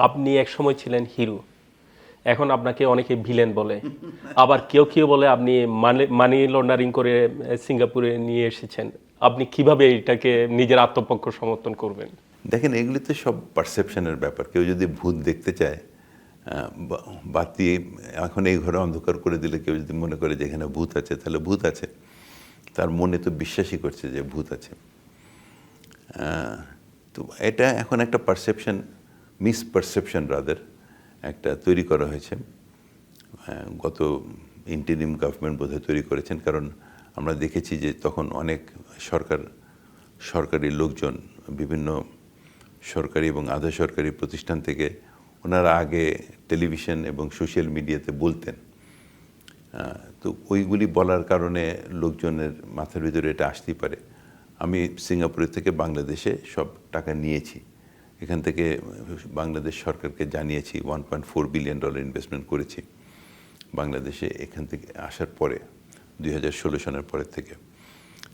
আপনি একসময় ছিলেন হিরো, এখন আপনাকে অনেকে ভিলেন বলে, আবার কেউ কেউ বলে আপনি মানি লন্ডারিং করে সিঙ্গাপুরে নিয়ে এসেছেন। আপনি কিভাবে এটাকে নিজের আত্মপক্ষ সমর্থন করবেন? দেখেন, এগুলি তো সব পারসেপশনের ব্যাপার। কেউ যদি ভূত দেখতে চায়, বাতি এখন এই ঘরে অন্ধকার করে দিলে কেউ যদি মনে করে যে এখানে ভূত আছে, তাহলে ভূত আছে। তার মনে তো বিশ্বাসই করছে যে ভূত আছে। তো এটা এখন একটা পারসেপশন, মিসপারসেপশন রাদার একটা তৈরি করা হয়েছে। গত ইন্টারিম গভর্নমেন্ট বোধহয় তৈরি করেছেন, কারণ আমরা দেখেছি যে তখন অনেক সরকারি লোকজন বিভিন্ন সরকারি এবং আধা সরকারি প্রতিষ্ঠান থেকে ওনারা আগে টেলিভিশন এবং সোশ্যাল মিডিয়াতে বলতেন। তো ওইগুলি বলার কারণে লোকজনের মাথার ভিতরে এটা আসতেই পারে। আমি সিঙ্গাপুরের থেকে বাংলাদেশে সব টাকা নিয়েছি, এখান থেকে বাংলাদেশ সরকারকে জানিয়েছি $1.4 বিলিয়ন ইনভেস্টমেন্ট করেছি বাংলাদেশে এখান থেকে আসার পরে, 2016 সনের পরের থেকে।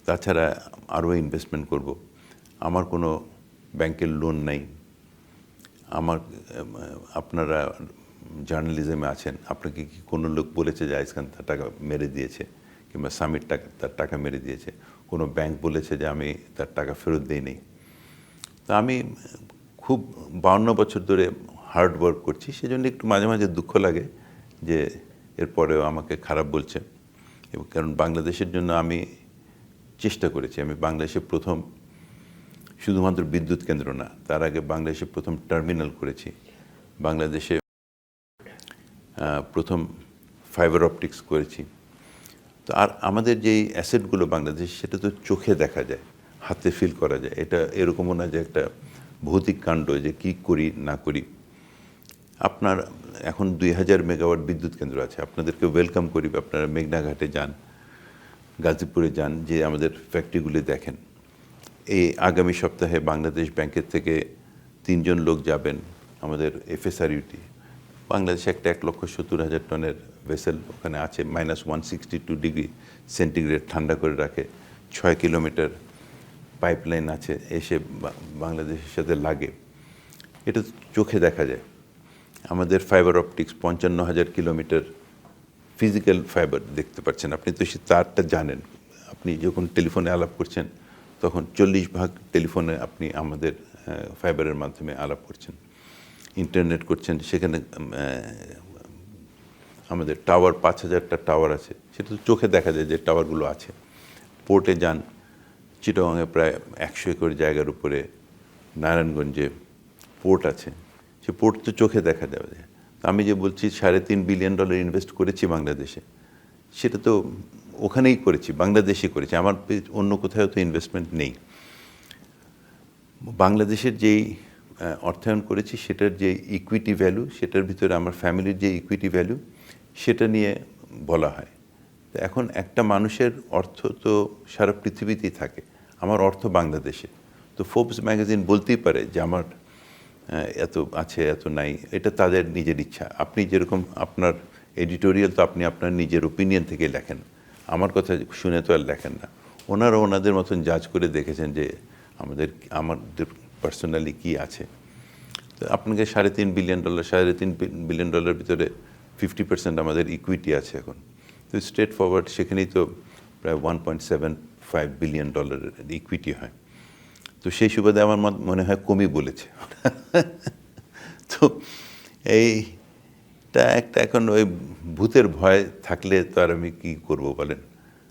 তাছাড়া আরও ইনভেস্টমেন্ট করব। আমার কোনো ব্যাংকের লোন নাই। আপনারা জার্নালিজমে আছেন, আপনাকে কি কোনো লোক বলেছে যে আইজ খান তার টাকা মেরে দিয়েছে, কিংবা সামির তার টাকা মেরে দিয়েছে? কোনো ব্যাংক বলেছে যে আমি তার টাকা ফেরত দিই নি? তা আমি খুব 52 বছর ধরে হার্ড ওয়ার্ক করছি, সেজন্য একটু মাঝে মাঝে দুঃখ লাগে যে এরপরেও আমাকে খারাপ বলছে। এবং কারণ বাংলাদেশের জন্য আমি চেষ্টা করেছি। আমি বাংলাদেশে প্রথম শুধুমাত্র বিদ্যুৎ কেন্দ্র না, তার আগে বাংলাদেশে প্রথম টার্মিনাল করেছি, বাংলাদেশে প্রথম ফাইবার অপটিক্স করেছি। তো আর আমাদের যেই অ্যাসেটগুলো বাংলাদেশ, সেটা তো চোখে দেখা যায়, হাতে ফিল করা যায়। এটা এরকমও না যে একটা ভৌতিক কাণ্ড যে কি করি না করি। আপনার এখন 2000 মেগাওয়াট বিদ্যুৎ কেন্দ্র আছে, আপনাদেরকে ওয়েলকাম করি। আপনারা মেঘনাঘাটে যান, গাজীপুরে যান, যে আমাদের ফ্যাক্টরিগুলি দেখেন। এই আগামী সপ্তাহে বাংলাদেশ ব্যাংকের থেকে 3 জন লোক যাবেন আমাদের এফএসআরইউটি। বাংলাদেশে একটা 1,70,000 টনের ভেসেল ওখানে আছে, -162 ডিগ্রি সেন্টিগ্রেড ঠান্ডা করে রাখে। 6 কিলোমিটার পাইপলাইন আছে, এসে বাংলাদেশের সাথে লাগে। এটা চোখে দেখা যায়। আমাদের fibre optics 55,000 kilometre physical fibre দেখতে পাচ্ছেন। আপনি তো সে তারটা জানেন। আপনি যখন টেলিফোনে আলাপ করছেন, তখন 40 ভাগ টেলিফোনে আপনি আমাদের ফাইবারের মাধ্যমে আলাপ করছেন। ইন্টারনেট করছেন, সেখানে আমাদের টাওয়ার 5,000টা টাওয়ার আছে, সেটা তো চোখে দেখা যায় যে টাওয়ারগুলো আছে। পোর্টে যান, চিটাগাংয়ে প্রায় 100 একর জায়গার উপরে নারায়ণগঞ্জে পোর্ট আছে, সে পোর্ট তো চোখে দেখা যাবে। আমি যে বলছি $3.5 বিলিয়ন ইনভেস্ট করেছি বাংলাদেশে, সেটা তো ওখানেই করেছি, বাংলাদেশে করেছি। আমার অন্য কোথাও তো ইনভেস্টমেন্ট নেই। বাংলাদেশের যেই অর্থায়ন করেছি, সেটার যে ইকুইটি ভ্যালু, সেটার ভিতরে আমার ফ্যামিলির যে ইকুইটি ভ্যালু, সেটা নিয়ে বলা হয়। এখন একটা মানুষের অর্থ তো সারা পৃথিবীতেই থাকে, আমার অর্থ বাংলাদেশে। তো ফোর্বস ম্যাগাজিন বলতেই পারে যে আমার এত আছে এত নাই, এটা তাদের নিজের ইচ্ছা। আপনি যেরকম আপনার এডিটোরিয়াল তো আপনি আপনার নিজের ওপিনিয়ন থেকে লেখেন, আমার কথা শুনে তো আর লেখেন না। ওনারা ওনাদের মতন জাজ করে দেখেছেন যে আমাদের পার্সোনালি কি আছে। তো আপনাকে $3.5 বিলিয়ন, $3.5 বিলিয়ন ভিতরে 50% আমাদের ইকুইটি আছে এখন। তো স্ট্রেট ফরওয়ার্ড সেখানেই তো প্রায় $1.75 বিলিয়ন ইকুইটি হয়। তো সেই সুবাদে আমার মনে হয় কমই বলেছে। তো এইটা একটা, এখন ওই ভূতের ভয় থাকলে তো আর আমি কি করব বলেন।